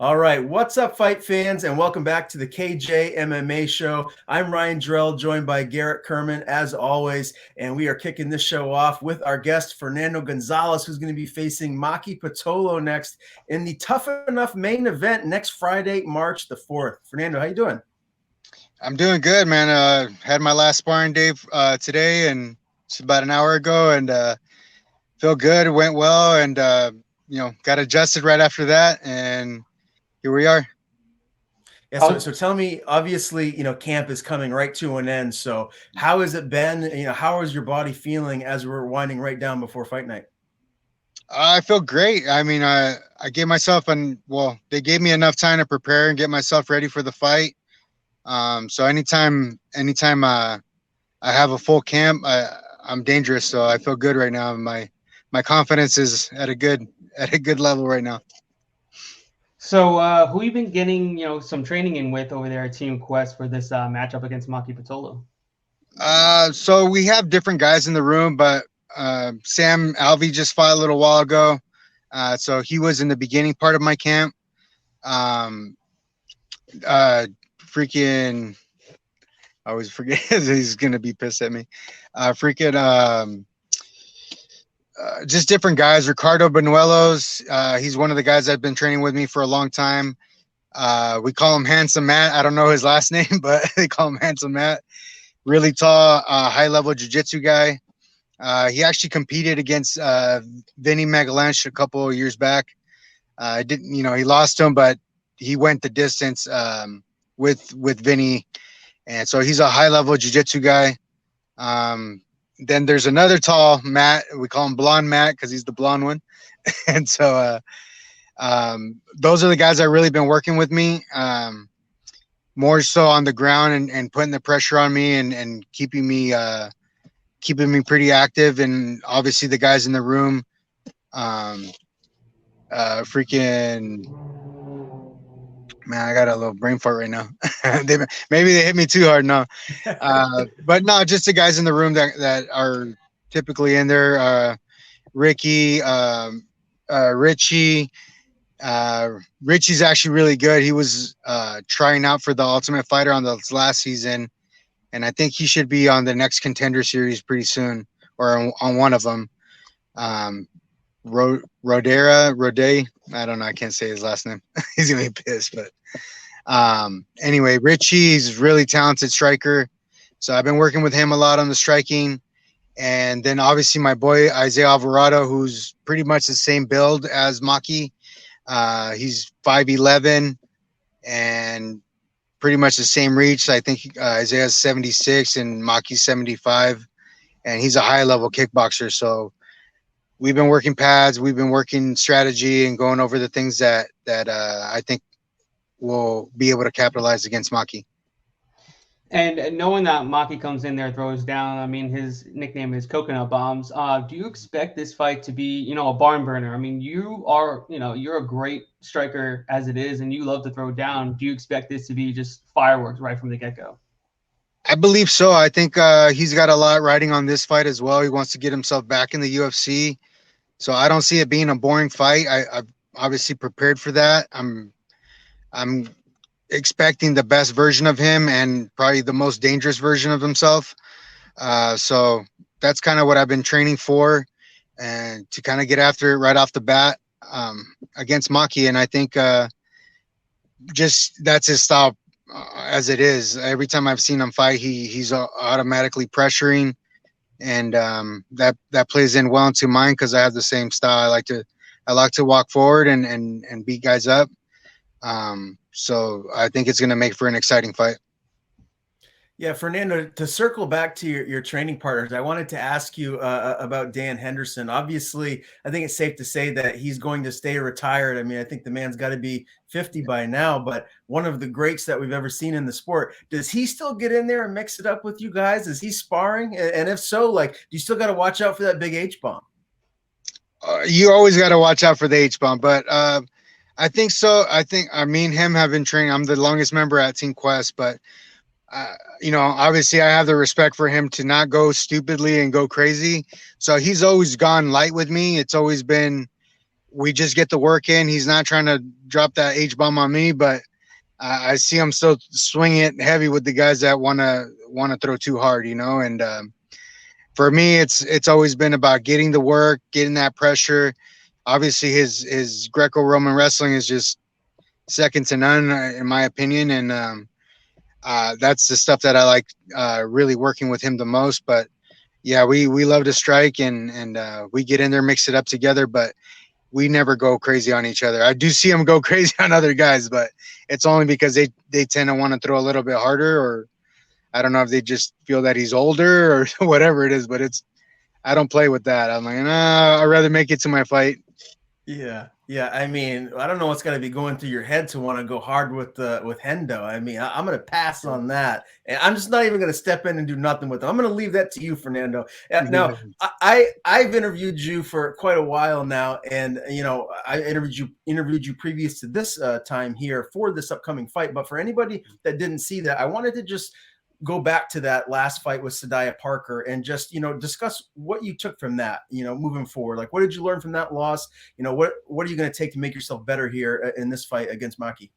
All right, what's up, fight fans, and welcome back to the KJ MMA show. I'm Ryan Drell, joined by Garrett Kerman, as always, and we are kicking this show off with our guest, Fernando Gonzalez, who's going to be facing Maki Pitolo next in the Tuff N Uff main event next Friday, March the 4th. Fernando, how you doing? I'm doing good, man. Had my last sparring day today, and it's about an hour ago, and feel good. It went well, and got adjusted right after that, and here we are. Yeah, so tell me, obviously, camp is coming right to an end. So how has it been? How is your body feeling as we're winding right down before fight night? I feel great. I mean, I gave myself they gave me enough time to prepare and get myself ready for the fight. So anytime I have a full camp, I'm dangerous. So I feel good right now. My confidence is at a good level right now. So who you been getting, some training in with over there at Team Quest for this matchup against Maki Pitolo? So we have different guys in the room, but Sam Alvey just fought a little while ago. So he was in the beginning part of my camp. Freaking, I always forget. He's gonna be pissed at me. Just different guys. Ricardo Benuelos, he's one of the guys I've been training with me for a long time. We call him Handsome Matt. I don't know his last name, but they call him Handsome Matt. Really tall, high-level jiu-jitsu guy. He actually competed against Vinny Magalanch a couple of years back. He lost him, but he went the distance with Vinny, and so he's a high-level jiu-jitsu guy. Then there's another tall Matt. We call him Blonde Matt because he's the blonde one. And so those are the guys that really been working with me, more so on the ground and putting the pressure on me and keeping me pretty active. And obviously the guys in the room, man, I got a little brain fart right now. Maybe they hit me too hard. No, but no, just the guys in the room that are typically in there. Ricky, Richie. Richie's actually really good. He was trying out for the Ultimate Fighter on the last season, and I think he should be on the next Contender Series pretty soon, or on one of them. Rode, I don't know. I can't say his last name. He's gonna be pissed. But anyway, Richie's really talented striker. So I've been working with him a lot on the striking. And then obviously my boy Isaiah Alvarado, who's pretty much the same build as Maki. He's 5'11" and pretty much the same reach. I think Isaiah's 76 and Maki's 75, and he's a high level kickboxer. So we've been working pads, we've been working strategy and going over the things that I think will be able to capitalize against Maki. And knowing that Maki comes in there, throws down, I mean, his nickname is Coconut Bombs. Do you expect this fight to be, a barn burner? I mean, you're a great striker as it is, and you love to throw down. Do you expect this to be just fireworks right from the get-go? I believe so. I think he's got a lot riding on this fight as well. He wants to get himself back in the UFC. So I don't see it being a boring fight. I've obviously prepared for that. I'm expecting the best version of him and probably the most dangerous version of himself. So that's kind of what I've been training for, and to kind of get after it right off the bat against Maki. And I think just that's his style as it is. Every time I've seen him fight, he's automatically pressuring. And that plays in well into mine because I have the same style. I like to walk forward and beat guys up. So I think it's going to make for an exciting fight. Yeah, Fernando, to circle back to your training partners, I wanted to ask you about Dan Henderson. Obviously, I think it's safe to say that he's going to stay retired. I mean, I think the man's got to be 50 by now, but one of the greats that we've ever seen in the sport. Does he still get in there and mix it up with you guys? Is he sparring? And if so, do you still got to watch out for that big H-bomb? You always got to watch out for the H-bomb, but I think so. I think me and him have been training. I'm the longest member at Team Quest, but obviously I have the respect for him to not go stupidly and go crazy. So he's always gone light with me. It's always been we just get the work in. He's not trying to drop that H-bomb on me, but I see him still swing it heavy with the guys that want to throw too hard, you know. And for me, it's always been about getting the work, getting that pressure. Obviously, his Greco-Roman wrestling is just second to none, in my opinion. And that's the stuff that I like really working with him the most. But yeah, we love to strike, and we get in there, mix it up together, but we never go crazy on each other. I do see him go crazy on other guys, but it's only because they tend to want to throw a little bit harder, or I don't know if they just feel that he's older or whatever it is, but I don't play with that. I'm like, nah, I'd rather make it to my fight. Yeah. Yeah. I mean, I don't know what's going to be going through your head to want to go hard with Hendo. I mean, I'm going to pass on that. And I'm just not even going to step in and do nothing with it. I'm going to leave that to you, Fernando. Now, I've interviewed you for quite a while now. And, you know, I interviewed you previous to this time here for this upcoming fight. But for anybody that didn't see that, I wanted to just go back to that last fight with Sadaya Parker and just, you know, discuss what you took from that, you know, moving forward. Like, what did you learn from that loss? You know, what are you going to take to make yourself better here in this fight against Maki?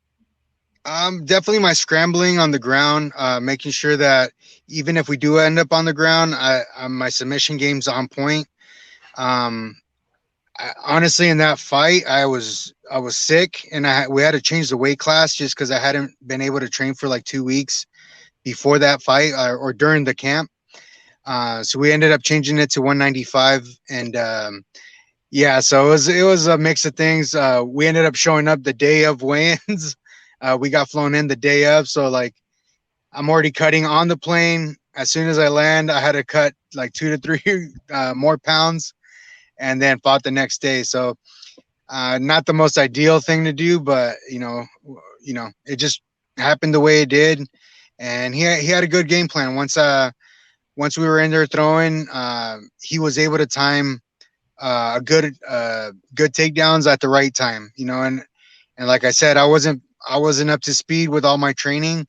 Definitely my scrambling on the ground, making sure that even if we do end up on the ground, my submission game's on point. Honestly, in that fight, I was sick, and we had to change the weight class just because I hadn't been able to train for like 2 weeks before that fight or during the camp. So we ended up changing it to 195. And yeah, so it was a mix of things. We ended up showing up the day of weigh-ins. We got flown in the day of. So like, I'm already cutting on the plane. As soon as I land, I had to cut like 2 to 3 more pounds, and then fought the next day. So not the most ideal thing to do, but you know, it just happened the way it did. And he had a good game plan. Once we were in there throwing, he was able to time good takedowns at the right time, you know. And like I said, I wasn't up to speed with all my training,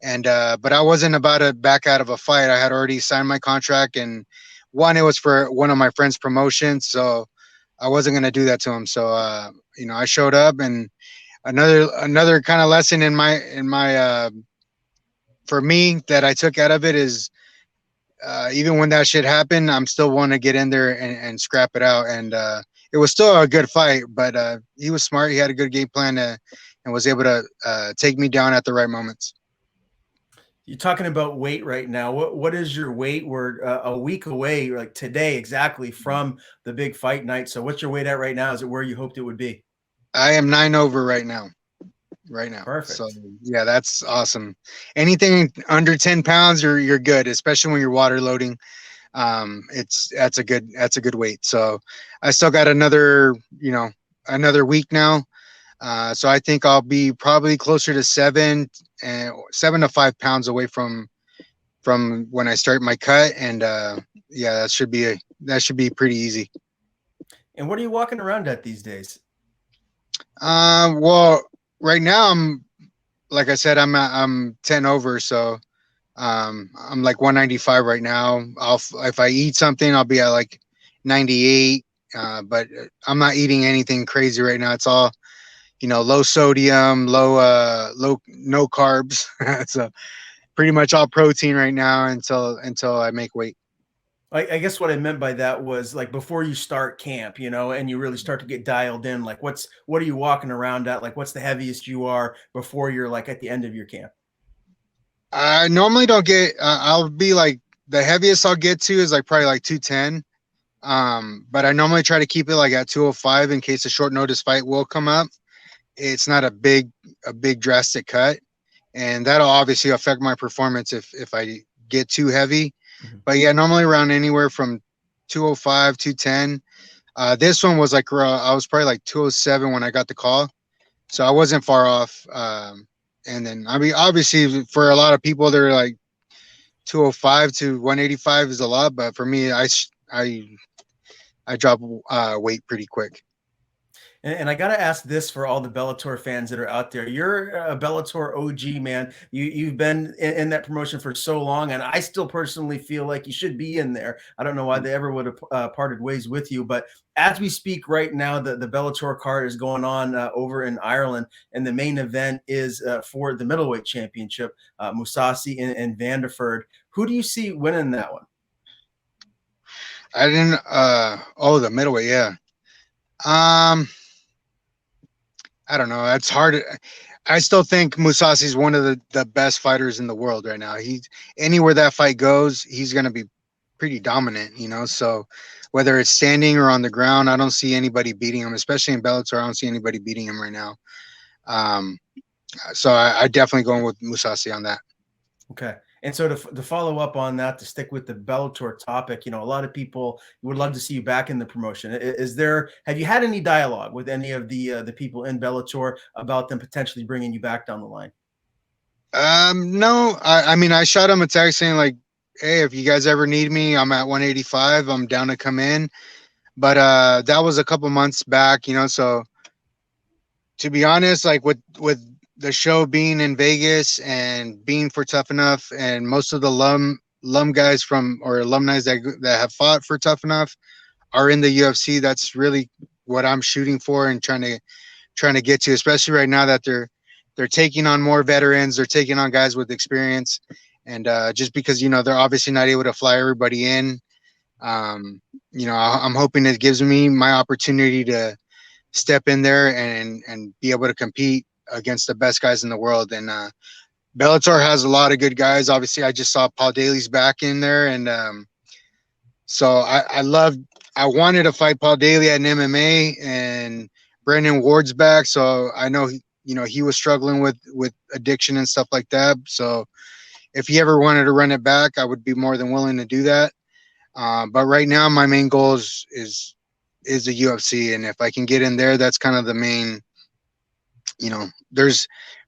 and but I wasn't about to back out of a fight. I had already signed my contract, and it was for one of my friends' promotions, so I wasn't gonna do that to him. So you know, I showed up, and another kind of lesson in my for me that I took out of it is even when that shit happened, I'm still want to get in there and scrap it out. And it was still a good fight, but he was smart. He had a good game plan and was able to take me down at the right moments. You're talking about weight right now. What is your weight? We're a week away, like today exactly, from the big fight night. So what's your weight at right now? Is it where you hoped it would be? I am 9 over right now. Perfect. So yeah, that's awesome. Anything under 10 pounds, you're good, especially when you're water loading. That's a good weight. So I still got another week now. So I think I'll be probably closer to 7 to 5 pounds away from when I start my cut. And yeah, that should be pretty easy. And what are you walking around at these days? Well, right now like I said, I'm 10 over. So, I'm like 195 right now. If I eat something, I'll be at like 98. But I'm not eating anything crazy right now. It's all, you know, low sodium, no carbs. So pretty much all protein right now until I make weight. I guess what I meant by that was like before you start camp, you know, and you really start to get dialed in, like what are you walking around at? Like what's the heaviest you are before you're like at the end of your camp? I normally don't get, I'll be like, the heaviest I'll get to is like probably like 210. But I normally try to keep it like at 205 in case a short notice fight will come up. It's not a big drastic cut, and that'll obviously affect my performance if I get too heavy. Mm-hmm. But yeah, normally around anywhere from 205, 210. This one was like I was probably like 207 when I got the call, so I wasn't far off. And then I mean, obviously for a lot of people, they're like 205 to 185 is a lot, but for me, I drop weight pretty quick. And I got to ask this for all the Bellator fans that are out there. You're a Bellator OG, man. You've been in that promotion for so long, and I still personally feel like you should be in there. I don't know why they ever would have parted ways with you, but as we speak right now, the Bellator card is going on over in Ireland, and the main event is for the middleweight championship, Mousasi and Vanderford. Who do you see winning that one? I didn't. Oh, the middleweight. Yeah. I don't know. That's hard. I still think Mousasi is one of the best fighters in the world right now. He's anywhere that fight goes, he's going to be pretty dominant, you know. So whether it's standing or on the ground, I don't see anybody beating him, especially in Bellator. I don't see anybody beating him right now. So I definitely going with Mousasi on that. Okay. And so to follow up on that, to stick with the Bellator topic, you know, a lot of people would love to see you back in the promotion. Have you had any dialogue with any of the people in Bellator about them potentially bringing you back down the line? No, I mean, I shot him a text saying like, hey, if you guys ever need me, I'm at 185. I'm down to come in. But that was a couple months back, you know. So to be honest, like with the show being in Vegas and being for Tuff N Uff, and most of the alum guys from or alumni that have fought for Tuff N Uff are in the UFC. That's really what I'm shooting for and trying to get to, especially right now that they're taking on more veterans, they're taking on guys with experience, and just because, you know, they're obviously not able to fly everybody in, you know, I'm hoping it gives me my opportunity to step in there and be able to compete against the best guys in the world. And Bellator has a lot of good guys. Obviously, I just saw Paul Daly's back in there, and so I wanted to fight Paul Daly at an MMA, and Brandon Ward's back, so I know he was struggling with addiction and stuff like that. So if he ever wanted to run it back, I would be more than willing to do that. But right now, my main goal is the UFC, and if I can get in there, that's kind of the main. You know,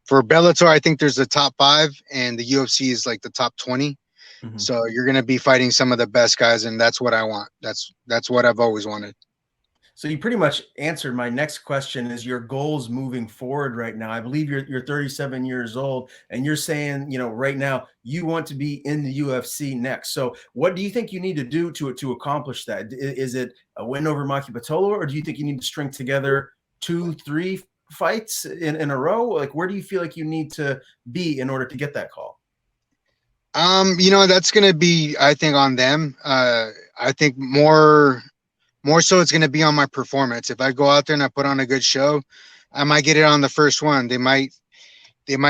for Bellator, I think there's the top 5, and the UFC is like the top 20. Mm-hmm. So you're going to be fighting some of the best guys, and that's what I want. That's what I've always wanted. So you pretty much answered my next question, is your goals moving forward right now. I believe you're 37 years old, and you're saying, you know, right now you want to be in the UFC next. So what do you think you need to do to accomplish that? Is it a win over Maki Pitolo, or do you think you need to string together 2-3 fights in a row? Like, where do you feel like you need to be in order to get that call? You know, that's going to be, I think, on them. I think more so it's going to be on my performance. If I go out there and I put on a good show, I might get it on the first one. They might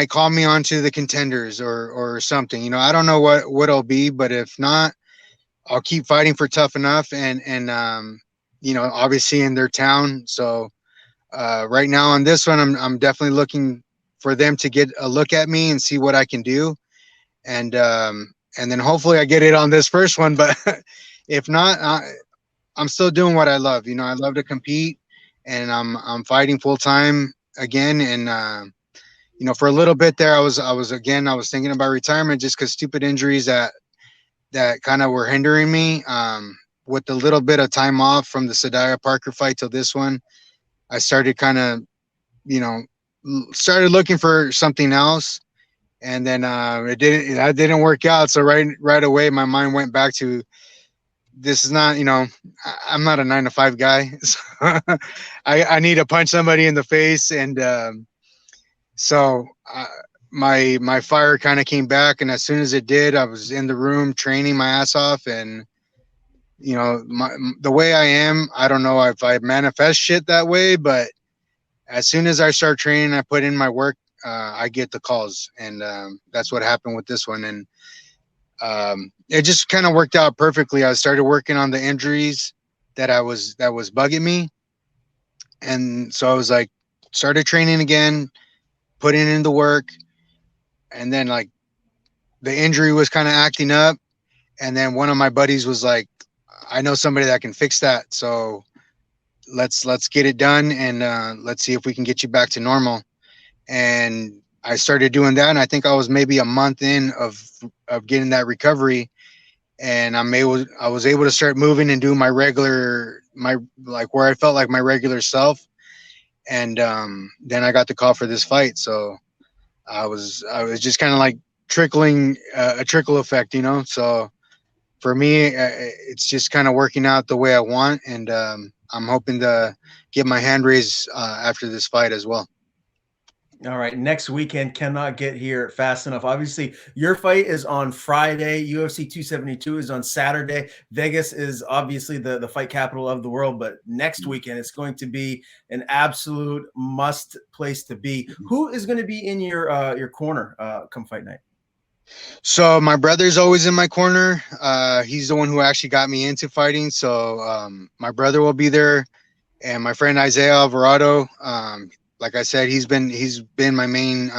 call me onto the contenders or something. You know, I don't know what it'll be, but if not, I'll keep fighting for Tuff N Uff and you know, obviously in their town. So right now on this one, I'm definitely looking for them to get a look at me and see what I can do, and then hopefully I get it on this first one. But if not, I'm still doing what I love. You know, I love to compete, and I'm fighting full time again. And you know, for a little bit there, I was thinking about retirement just because stupid injuries that kind of were hindering me. With the little bit of time off from the Sadaya Parker fight till this one, I started kind of, you know, started looking for something else, and then it didn't work out. So right away, my mind went back to, this is not, you know, I'm not a 9-to-5 guy. So I need to punch somebody in the face, and so my fire kind of came back, and as soon as it did, I was in the room training my ass off, and you know, the way I am, I don't know if I manifest shit that way, but as soon as I start training, I put in my work, I get the calls, and that's what happened with this one. And it just kind of worked out perfectly. I started working on the injuries that was bugging me, and so I was like, started training again, putting in the work, and then like the injury was kind of acting up, and then one of my buddies was like, I know somebody that can fix that, so let's get it done, and let's see if we can get you back to normal. And I started doing that, and I think I was maybe a month in of getting that recovery, and I was able to start moving and do my regular, like where I felt like my regular self. And then I got the call for this fight. So I was just kind of like trickling, a trickle effect, you know. So for me, it's just kind of working out the way I want, and I'm hoping to get my hand raised after this fight as well. All right, next weekend cannot get here fast enough. Obviously, your fight is on Friday. UFC 272 is on Saturday. Vegas is obviously the fight capital of the world, but next weekend it's going to be an absolute must place to be. Who is going to be in your corner come fight night? So my brother's always in my corner. He's the one who actually got me into fighting. So my brother will be there, and my friend Isaiah Alvarado. Like I said, he's been my main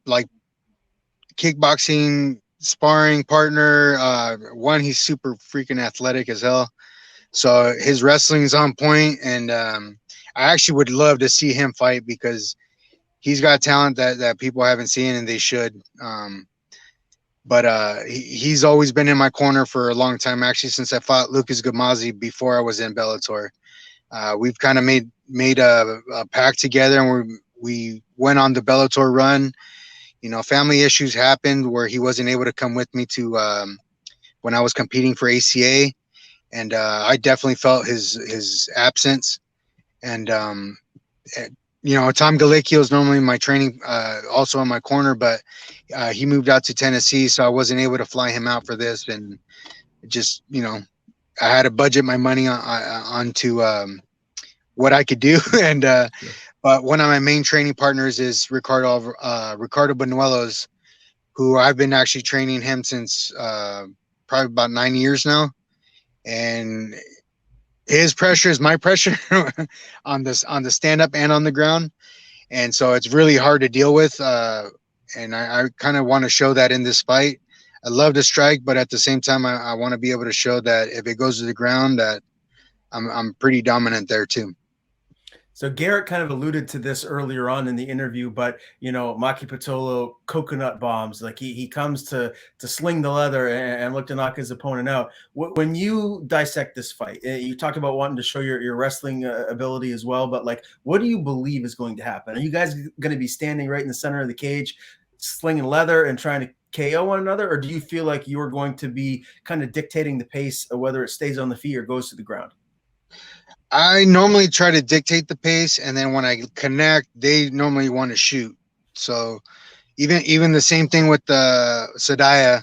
like kickboxing sparring partner. One, he's super freaking athletic as hell, so his wrestling is on point, and I actually would love to see him fight because he's got talent that people haven't seen, and they should. But he's always been in my corner for a long time, actually, since I fought Lucas Gamazi before I was in Bellator. We've kind of made a pact together, and we went on the Bellator run. You know, family issues happened where he wasn't able to come with me to when I was competing for ACA, and I definitely felt his absence. And you know, Tom Galicchio is normally my training, also in my corner, but he moved out to Tennessee, so I wasn't able to fly him out for this, and just, you know, I had to budget my money onto what I could do. And but one of my main training partners is Ricardo Banuelos, who I've been actually training him since probably about 9 years now. And his pressure is my pressure on the stand up and on the ground. And so it's really hard to deal with. And I kind of want to show that in this fight. I love to strike, but at the same time, I want to be able to show that if it goes to the ground, that I'm pretty dominant there too. So Garrett kind of alluded to this earlier on in the interview, but you know, Maki Pitolo coconut bombs, like he comes to sling the leather and look to knock his opponent out. When you dissect this fight, you talked about wanting to show your wrestling ability as well, but like, what do you believe is going to happen? Are you guys going to be standing right in the center of the cage, slinging leather and trying to KO one another, or do you feel like you're going to be kind of dictating the pace of whether it stays on the feet or goes to the ground? I normally try to dictate the pace, and then when I connect, they normally want to shoot. So even the same thing with the Sadaya,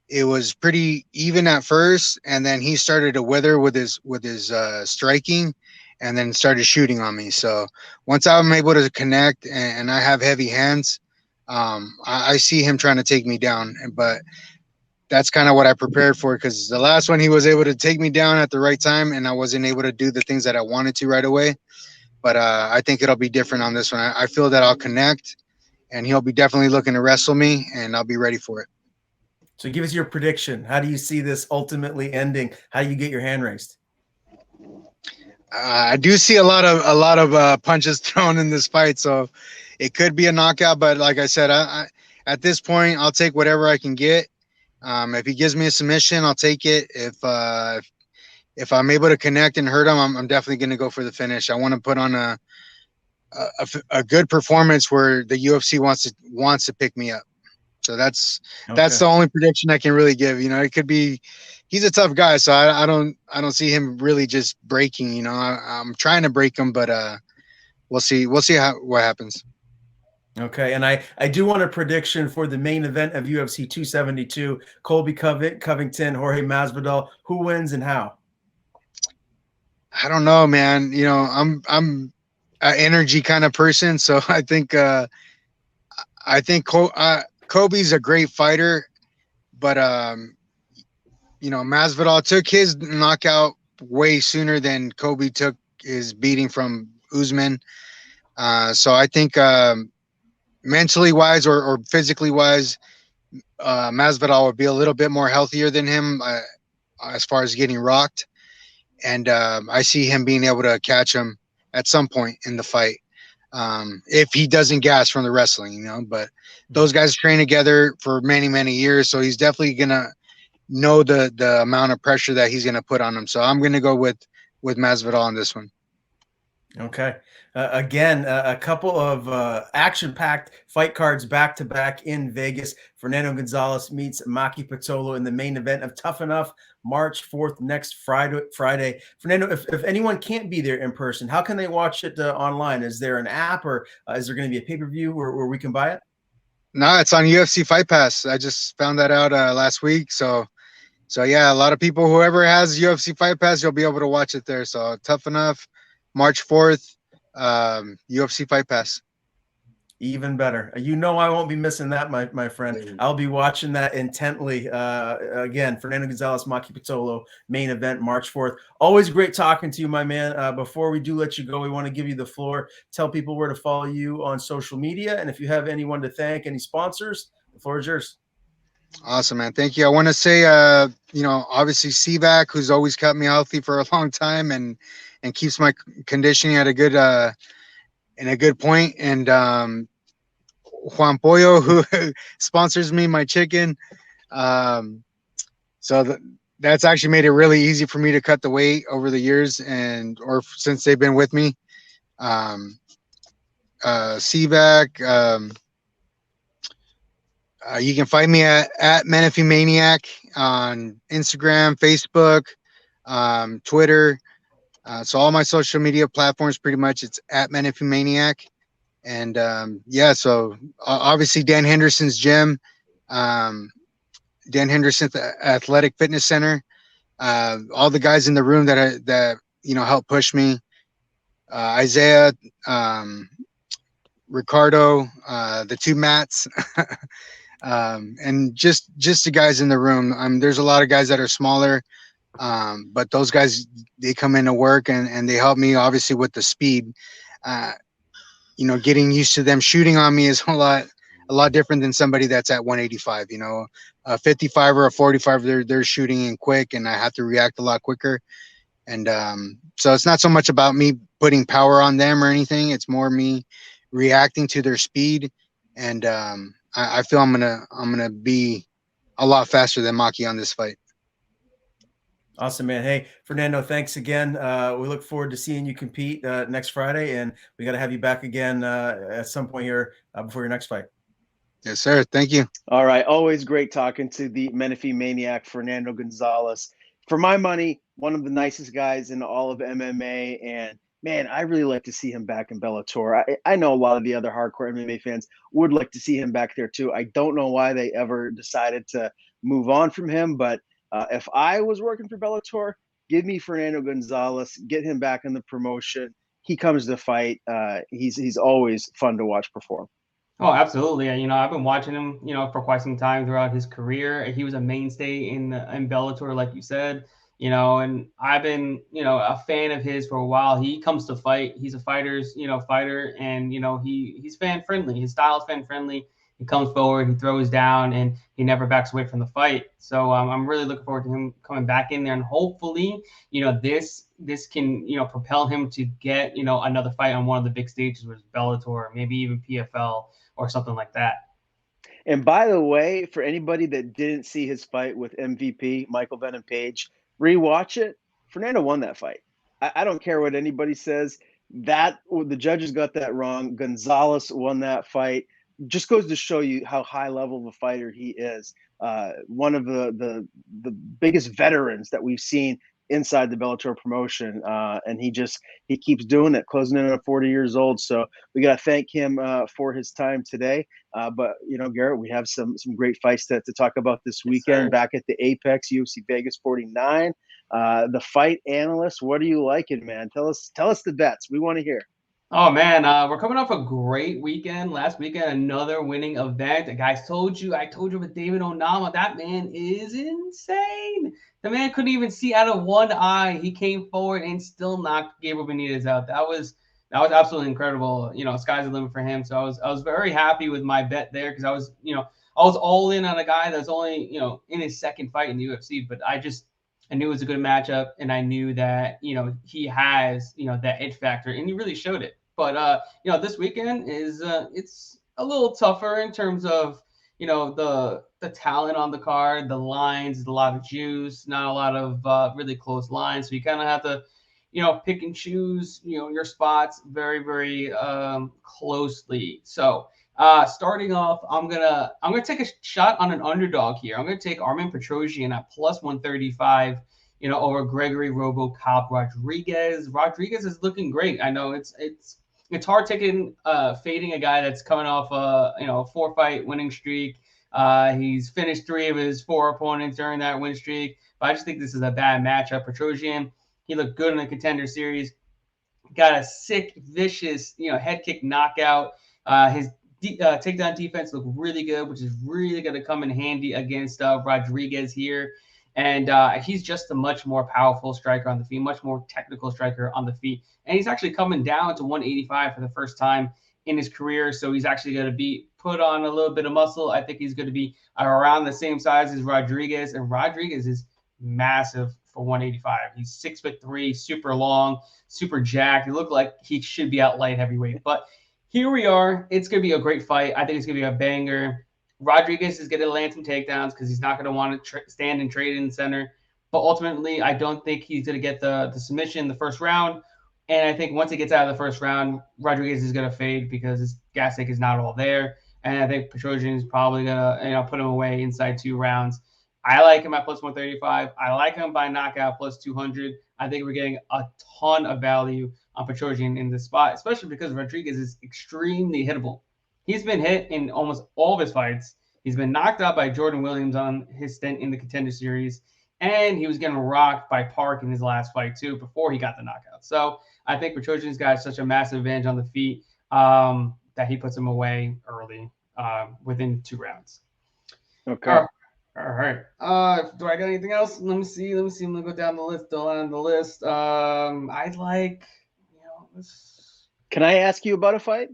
it was pretty even at first, and then he started to wither with his striking, and then started shooting on me. So once I'm able to connect and I have heavy hands, I see him trying to take me down, but that's kind of what I prepared for, because the last one he was able to take me down at the right time, and I wasn't able to do the things that I wanted to right away. But I think it'll be different on this one. I feel that I'll connect, and he'll be definitely looking to wrestle me, and I'll be ready for it. So give us your prediction. How do you see this ultimately ending? How do you get your hand raised? I do see a lot of punches thrown in this fight, so it could be a knockout. But like I said, I at this point, I'll take whatever I can get. If he gives me a submission, I'll take it. If I'm able to connect and hurt him, I'm definitely going to go for the finish. I want to put on a good performance where the UFC wants to pick me up. So that's the only prediction I can really give. You know, it could be, he's a tough guy, so I don't see him really just breaking. You know, I'm trying to break him, but we'll see what happens. Okay, and I do want a prediction for the main event of UFC 272: Colby Covington, Jorge Masvidal. Who wins and how? I don't know, man. You know, I'm an energy kind of person, so I think Kobe's a great fighter, but you know, Masvidal took his knockout way sooner than Kobe took his beating from Usman. So I think mentally wise or physically wise, Masvidal would be a little bit more healthier than him as far as getting rocked. And I see him being able to catch him at some point in the fight, if he doesn't gas from the wrestling, you know. But those guys train together for many, many years, so he's definitely going to know the amount of pressure that he's going to put on him. So I'm going to go with with Masvidal on this one. Okay. Again, a couple of action-packed fight cards back-to-back in Vegas. Fernando Gonzalez meets Maki Pitolo in the main event of Tuff N Uff, March 4th, next Friday. Fernando, if anyone can't be there in person, how can they watch it online? Is there an app, or is there going to be a pay-per-view where we can buy it? No, it's on UFC Fight Pass. I just found that out last week. So yeah, a lot of people, whoever has UFC Fight Pass, you'll be able to watch it there. So Tuff N Uff, March 4th, UFC Fight Pass. Even better. You know I won't be missing that, my friend. I'll be watching that intently. Again, Fernando Gonzalez, Maki Pitolo, main event, March 4th. Always great talking to you, my man. Before we do let you go, we want to give you the floor. Tell people where to follow you on social media. And if you have anyone to thank, any sponsors, the floor is yours. Awesome, man. Thank you. I want to say, obviously CVAC, who's always kept me healthy for a long time and keeps my conditioning at a good in a good point. And Juan Pollo, who sponsors me my chicken. That's actually made it really easy for me to cut the weight over the years or since they've been with me. CVAC. You can find me at Menifee Maniac on Instagram, Facebook, Twitter. So all my social media platforms, pretty much, it's at Menifee Maniac. And so obviously Dan Henderson's gym, Dan Henderson Athletic Fitness Center. All the guys in the room that help push me. Isaiah, Ricardo, the two Matts. And just the guys in the room. There's a lot of guys that are smaller, but those guys, they come into work and they help me obviously with the speed. Getting used to them shooting on me is a lot different than somebody that's at 185. A 55 or a 45, they're shooting in quick, and I have to react a lot quicker. And so it's not so much about me putting power on them or anything. It's more me reacting to their speed, and I feel I'm gonna be a lot faster than Maki on this fight. Awesome, man. Hey, Fernando, thanks again. We look forward to seeing you compete next Friday, and we got to have you back again at some point here before your next fight. Yes, sir. Thank you. All right. Always great talking to the Menifee Maniac, Fernando Gonzalez. For my money, one of the nicest guys in all of MMA, and man, I really like to see him back in Bellator. I know a lot of the other hardcore MMA fans would like to see him back there too. I don't know why they ever decided to move on from him, but if I was working for Bellator, give me Fernando Gonzalez, get him back in the promotion. He comes to fight. He's always fun to watch perform. Oh, absolutely. I've been watching him, for quite some time throughout his career. He was a mainstay in Bellator, like you said, and I've been, a fan of his for a while. He comes to fight. He's a fighter, and, he's fan friendly. His style is fan friendly. He comes forward, he throws down, and he never backs away from the fight. So I'm really looking forward to him coming back in there, and hopefully, this can, propel him to get, another fight on one of the big stages, with Bellator, maybe even PFL or something like that. And by the way, for anybody that didn't see his fight with MVP Michael Venom Page, rewatch it. Fernando won that fight. I don't care what anybody says. That the judges got that wrong. Gonzalez won that fight. Just goes to show you how high level of a fighter he is. One of the biggest veterans that we've seen inside the Bellator promotion, and he keeps doing it, closing in at 40 years old. So we got to thank him for his time today. But Garrett, we have some great fights to talk about this weekend. Back at the Apex, UFC Vegas 49. The fight analyst, what are you liking, man? Tell us the bets. We want to hear. Oh man, we're coming off a great weekend. Last weekend, another winning event. The guys I told you with David Onama, that man is insane. The man couldn't even see out of one eye. He came forward and still knocked Gabriel Benitez out. That was absolutely incredible. Sky's the limit for him. So I was very happy with my bet there, because I was all in on a guy that's only in his second fight in the UFC, but I knew it was a good matchup, and I knew that he has that it factor, and he really showed it. But this weekend is it's a little tougher in terms of the talent on the card, the lines, a lot of juice, not a lot of really close lines. So you kind of have to pick and choose, your spots very, very closely. So starting off, I'm gonna take a shot on an underdog here. I'm gonna take Armin Petrosyan at plus 135. Over Gregory RoboCop Rodriguez. Rodriguez is looking great. I know it's hard taking fading a guy that's coming off a 4-fight winning streak. He's finished 3 of his 4 opponents during that win streak. But I just think this is a bad matchup. Petrosyan, he looked good in the Contender Series. Got a sick, vicious, head kick knockout. His takedown defense looked really good, which is really going to come in handy against Rodriguez here. And he's just a much more powerful striker on the feet, much more technical striker on the feet. And he's actually coming down to 185 for the first time in his career. So he's actually going to be put on a little bit of muscle. I think he's going to be around the same size as Rodriguez. And Rodriguez is massive for 185. He's 6'3", super long, super jacked. He looked like he should be at light heavyweight. But here we are. It's going to be a great fight. I think it's going to be a banger. Rodriguez is going to land some takedowns because he's not going to want to stand and trade in the center. But ultimately, I don't think he's going to get the submission in the first round. And I think once he gets out of the first round, Rodriguez is going to fade because his gas tank is not all there. And I think Petrosyan is probably going to put him away inside 2 rounds. I like him at plus 135. I like him by knockout plus 200. I think we're getting a ton of value on Petrosyan in this spot, especially because Rodriguez is extremely hittable. He's been hit in almost all of his fights. He's been knocked out by Jordan Williams on his stint in the Contender Series, and he was getting rocked by Park in his last fight too before he got the knockout. So I think Petrosyan's got such a massive advantage on the feet that he puts him away early within 2 rounds. Okay. All right. Do I got anything else? Let me see. I'm gonna go down the list. I'd like, Can I ask you about a fight?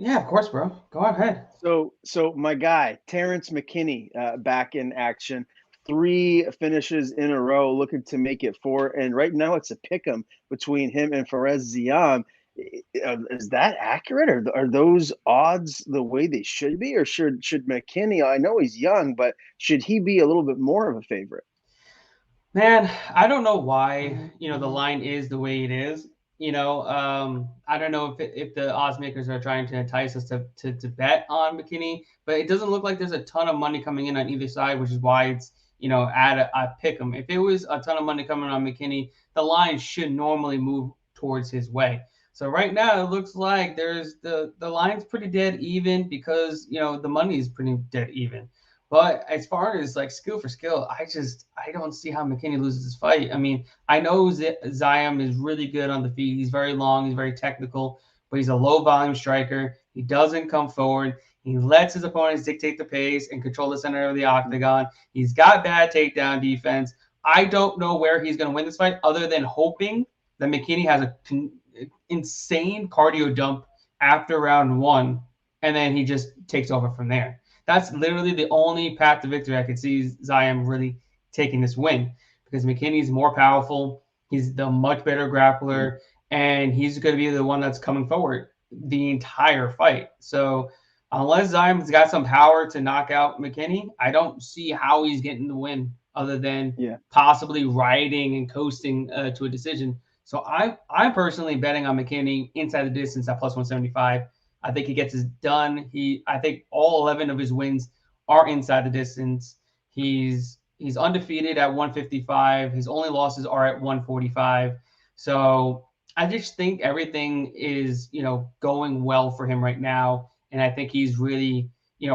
Yeah, of course, bro. Go ahead. So my guy, Terrence McKinney, back in action. 3 finishes in a row, looking to make it 4. And right now it's a pick'em between him and Fares Ziam. Is that accurate? Are those odds the way they should be? Or should McKinney, I know he's young, but should he be a little bit more of a favorite? Man, I don't know why, the line is the way it is. I don't know if the odds makers are trying to entice us to bet on McKinney, but it doesn't look like there's a ton of money coming in on either side, which is why it's, at a pick 'em. If it was a ton of money coming on McKinney, the line should normally move towards his way. So right now it looks like there's the line's pretty dead even because, the money is pretty dead even. But as far as like skill for skill, I don't see how McKinney loses this fight. I mean, I know Ziam is really good on the feet. He's very long. He's very technical, but he's a low volume striker. He doesn't come forward. He lets his opponents dictate the pace and control the center of the octagon. He's got bad takedown defense. I don't know where he's going to win this fight other than hoping that McKinney has an insane cardio dump after round 1, and then he just takes over from there. That's literally the only path to victory I could see Ziam really taking this win because McKinney's more powerful. He's the much better grappler, and he's going to be the one that's coming forward the entire fight. So unless Ziam's got some power to knock out McKinney, I don't see how he's getting the win other than possibly riding and coasting to a decision. So I'm personally betting on McKinney inside the distance at plus 175. I think he gets it done. I think all 11 of his wins are inside the distance. He's undefeated at 155. His only losses are at 145. So I just think everything is, going well for him right now. And I think he's really,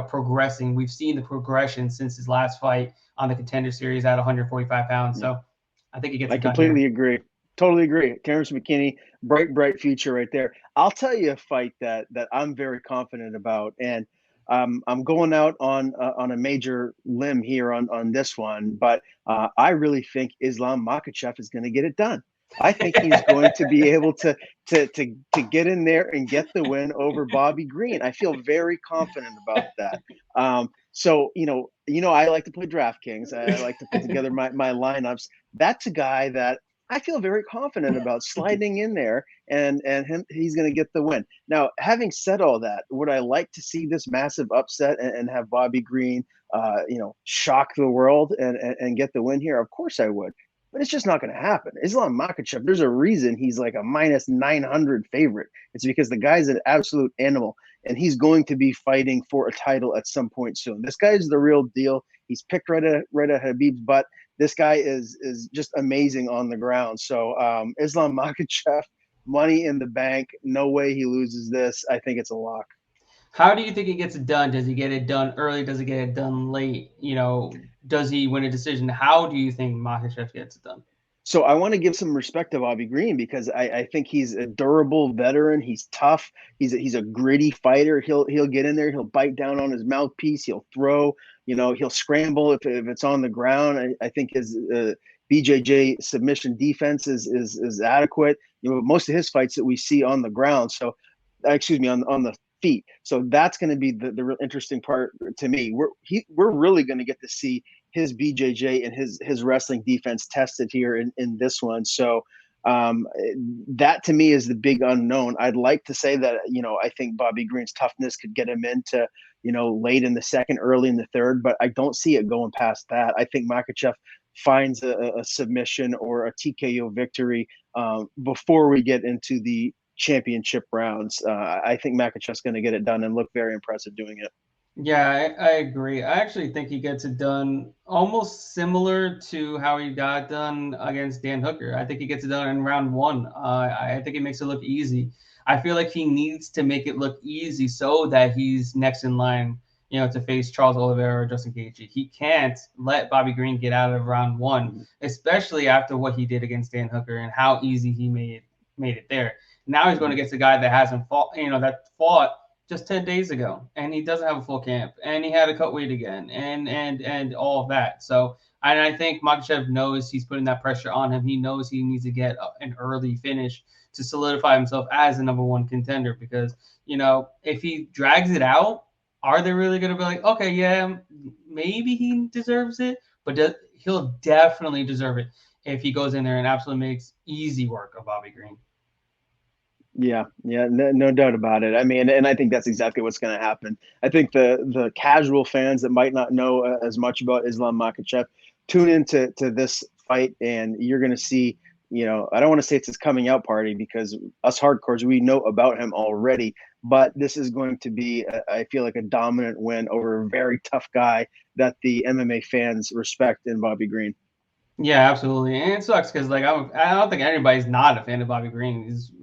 progressing. We've seen the progression since his last fight on the Contender Series at 145 pounds. So I think he gets it done. I completely agree. Totally agree. Terrence McKinney, bright future right there. I'll tell you a fight that I'm very confident about, and I'm going out on a major limb here on this one, but I really think Islam Makhachev is going to get it done. I think he's going to be able to get in there and get the win over Bobby Green. I feel very confident about that. So I like to play DraftKings. I like to put together my lineups. That's a guy that I feel very confident about sliding in there and he's going to get the win. Now, having said all that, would I like to see this massive upset and have Bobby Green, shock the world and get the win here? Of course I would. but it's just not going to happen. Islam Makhachev, there's a reason he's like a minus 900 favorite. It's because the guy's an absolute animal, and he's going to be fighting for a title at some point soon. This guy is the real deal. He's picked right at Khabib's butt. This guy is just amazing on the ground. So Islam Makhachev, money in the bank. No way he loses this. I think it's a lock. How do you think he gets it done? Does he get it done early? Does he get it done late? You know, does he win a decision? How do you think Makhachev gets it done? So I want to give some respect to Bobby Green because I think he's a durable veteran. He's tough. He's a gritty fighter. He'll get in there. He'll bite down on his mouthpiece. He'll throw. You know, he'll scramble if it's on the ground. I think his BJJ submission defense is adequate. You know, most of his fights that we see on the ground. So, excuse me, on the feet. So that's going to be the real interesting part to me. We're really going to get to see his BJJ and his wrestling defense tested here in this one. So that to me is the big unknown. I'd like to say that, you know, I think Bobby Green's toughness could get him into, you know, late in the second, early in the third, but I don't see it going past that. I think Makhachev finds a submission or a TKO victory before we get into the championship rounds. I think Makhachev's going to get it done and look very impressive doing it. Yeah, I agree. I actually think he gets it done almost similar to how he got done against Dan Hooker. I think he gets it done in round one. I think it makes it look easy. I feel like he needs to make it look easy so that he's next in line, you know, to face Charles Oliveira or Justin Gaethje. He can't let Bobby Green get out of round one, especially after what he did against Dan Hooker and how easy he made it there. Now he's going against a guy that hasn't fought, you know, that fought just 10 days ago, and he doesn't have a full camp, and he had to cut weight again, and all of that. So I think Makhachev knows he's putting that pressure on him. He knows he needs to get an early finish to solidify himself as the #1 contender, because, you know, if he drags it out, are they really going to be like, okay, yeah, maybe he deserves it, but he'll definitely deserve it if he goes in there and absolutely makes easy work of Bobby Green. Yeah, no doubt about it. I mean, and I think that's exactly what's going to happen. I think the casual fans that might not know as much about Islam Makhachev tune into this fight, and you're going to see, you know, I don't want to say it's his coming out party because us hardcores, we know about him already, but this is going to be, I feel like, a dominant win over a very tough guy that the MMA fans respect in Bobby Green. Yeah, absolutely. And it sucks because, like, I don't think anybody's not a fan of Bobby Green. He's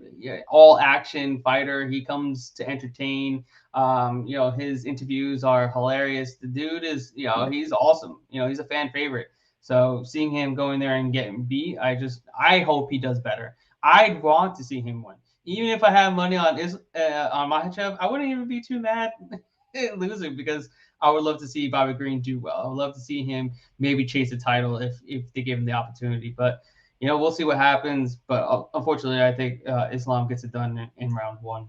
all action fighter. He comes to entertain. You know, his interviews are hilarious. The dude is, you know, he's awesome. You know, he's a fan favorite. So seeing him go in there and getting beat, I hope he does better. I want to see him win. Even if I have money on Makhachev, I wouldn't even be too mad losing, because I would love to see Bobby Green do well. I would love to see him maybe chase a title if they give him the opportunity. But, you know, we'll see what happens. But unfortunately, I think Islam gets it done in round one.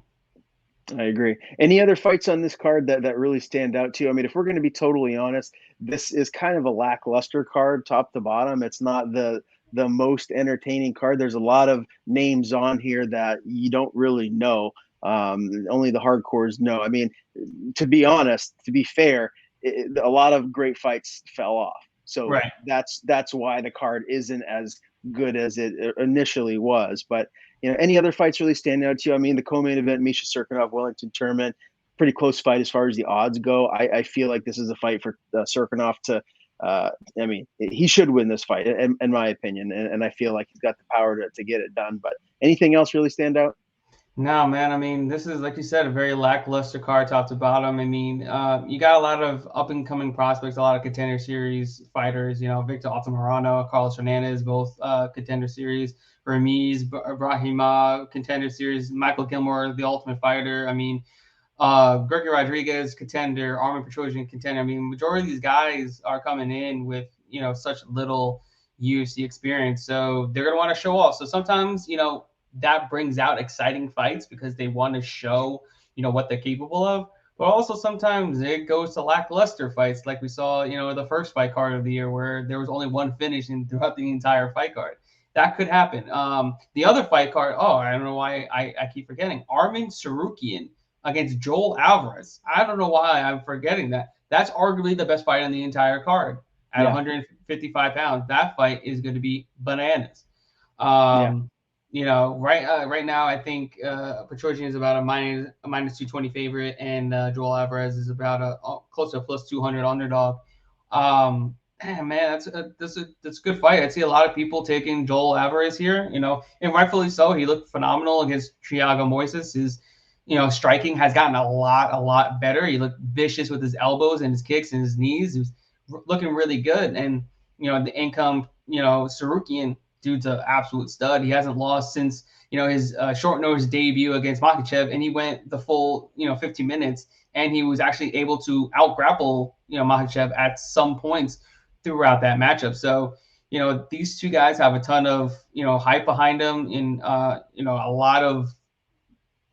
I agree. Any other fights on this card that really stand out to you? I mean, if we're going to be totally honest, this is kind of a lackluster card, top to bottom. It's not the most entertaining card. There's a lot of names on here that you don't really know. Only the hardcores know. I mean, to be honest, to be fair, a lot of great fights fell off. So right. That's why the card isn't as good as it initially was. But, you know, any other fights really stand out to you? I mean, the co-main event, Misha Cirkunov, Wellington Turman, pretty close fight as far as the odds go. I feel like this is a fight for Cirkunov to. I mean, he should win this fight, in my opinion, and I feel like he's got the power to get it done. But anything else really stand out? No, man. I mean, this is, like you said, a very lackluster card top to bottom. I mean, you got a lot of up-and-coming prospects, a lot of contender series fighters. You know, Victor Altamirano, Carlos Hernandez, both contender series. Ramiz Brahima, contender series. Michael Gilmore, the Ultimate Fighter. I mean, Gregory Rodriguez, contender. Armin Petrosian, contender. I mean, majority of these guys are coming in with, you know, such little UFC experience, so they're gonna want to show off. So sometimes, you know, that brings out exciting fights because they want to show, you know, what they're capable of. But also sometimes it goes to lackluster fights, like we saw, you know, the first fight card of the year where there was only one finish throughout the entire fight card. That could happen. The other fight card, I don't know why I keep forgetting. Armin Sarukian against Joel Alvarez. I don't know why I'm forgetting that. That's arguably the best fight on the entire card. at 155 pounds. That fight is going to be bananas. You know, right now, I think Petrosian is about a minus 220 favorite, and Joel Alvarez is about a close to a plus 200 underdog. Man, that's a good fight. I see a lot of people taking Joel Alvarez here, you know, and rightfully so. He looked phenomenal against Thiago Moises. His, you know, striking has gotten a lot better. He looked vicious with his elbows and his kicks and his knees. He was looking really good. And, you know, the income, you know, Sarukian, dude's an absolute stud. He hasn't lost since, you know, his short notice debut against Makhachev, and he went the full, you know, 15 minutes, and he was actually able to out grapple, you know, Makhachev at some points throughout that matchup. So, you know, these two guys have a ton of, you know, hype behind them, in you know, a lot of,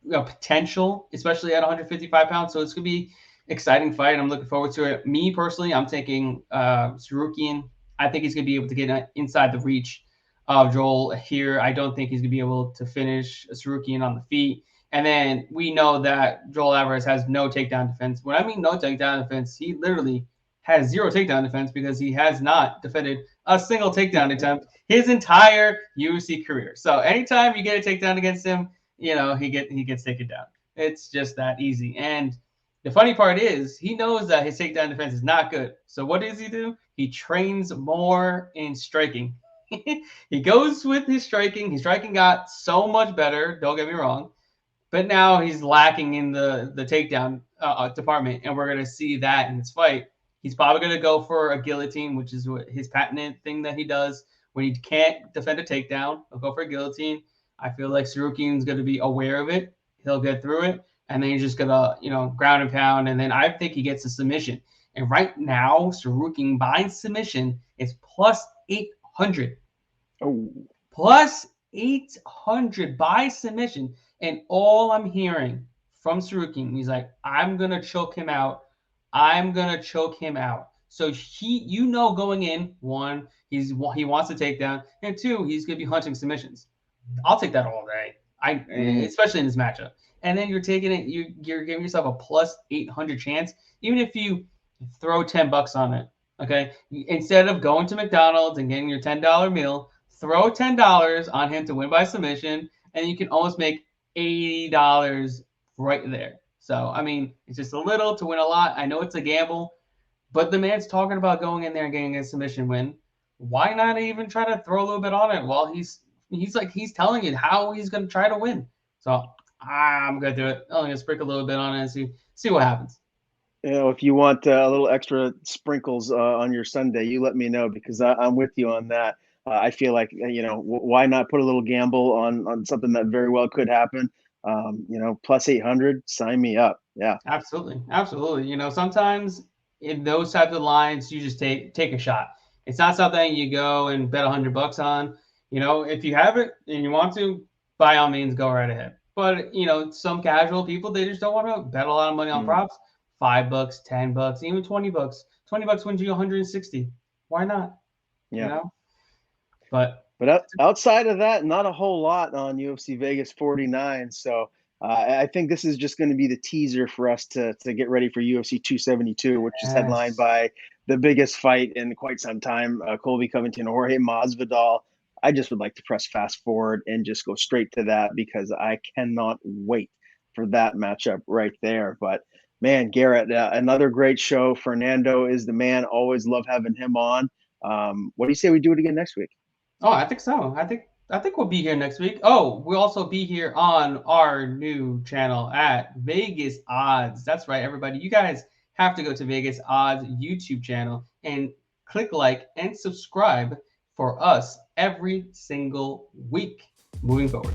you know, potential, especially at 155 pounds. So it's gonna be exciting fight. I'm looking forward to it. Me personally, I'm taking Sarukian. I think he's gonna be able to get inside the reach of Joel here. I don't think he's gonna be able to finish Sarukian on the feet. And then we know that Joel Alvarez has no takedown defense. When I mean no takedown defense, he literally has zero takedown defense, because he has not defended a single takedown attempt his entire UFC career. So anytime you get a takedown against him, you know, he gets taken down. It's just that easy. And the funny part is, he knows that his takedown defense is not good. So what does he do? He trains more in striking. He goes with his striking. His striking got so much better, don't get me wrong, but now he's lacking in the takedown department, and we're going to see that in this fight. He's probably going to go for a guillotine, which is what his patented thing that he does when he can't defend a takedown. He'll go for a guillotine. I feel like Sarukian's going to be aware of it. He'll get through it, and then he's just going to, you know, ground and pound, and then I think he gets a submission. And right now, Sarukian by submission is plus 800. Oh, Plus 800 by submission. And all I'm hearing from Sarukian, he's like, I'm going to choke him out. I'm going to choke him out. So he, you know, going in, one, he wants to take down, and two, he's going to be hunting submissions. I'll take that all day. Especially in this matchup. And then you're taking it, you're giving yourself a plus 800 chance, even if you throw $10 on it. Okay, instead of going to McDonald's and getting your $10 meal, throw $10 on him to win by submission, and you can almost make $80 right there. So, I mean, it's just a little to win a lot. I know it's a gamble, but the man's talking about going in there and getting a submission win. Why not even try to throw a little bit on it while he's telling you how he's going to try to win? So I'm going to do it. I'm going to sprinkle a little bit on it and see what happens. You know, if you want a little extra sprinkles on your Sunday, you let me know, because I'm with you on that. I feel like, you know, why not put a little gamble on something that very well could happen? You know, plus 800, sign me up. Yeah, absolutely. You know, sometimes in those types of lines, you just take a shot. It's not something you go and bet $100 on. You know, if you have it and you want to, by all means, go right ahead. But, you know, some casual people, they just don't want to bet a lot of money on props. $5, $10, even $20. $20 wins you 160. Why not? Yeah. You know? But outside of that, not a whole lot on UFC Vegas 49. So I think this is just going to be the teaser for us to get ready for UFC 272, which is headlined by the biggest fight in quite some time, Colby Covington, Jorge Masvidal. I just would like to press fast forward and just go straight to that, because I cannot wait for that matchup right there. But man, Garrett, another great show. Fernando is the man. Always love having him on. What do you say we do it again next week? Oh, I think so. I think we'll be here next week. Oh, we'll also be here on our new channel at Vegas Odds. That's right, everybody. You guys have to go to Vegas Odds YouTube channel and click like and subscribe for us every single week moving forward.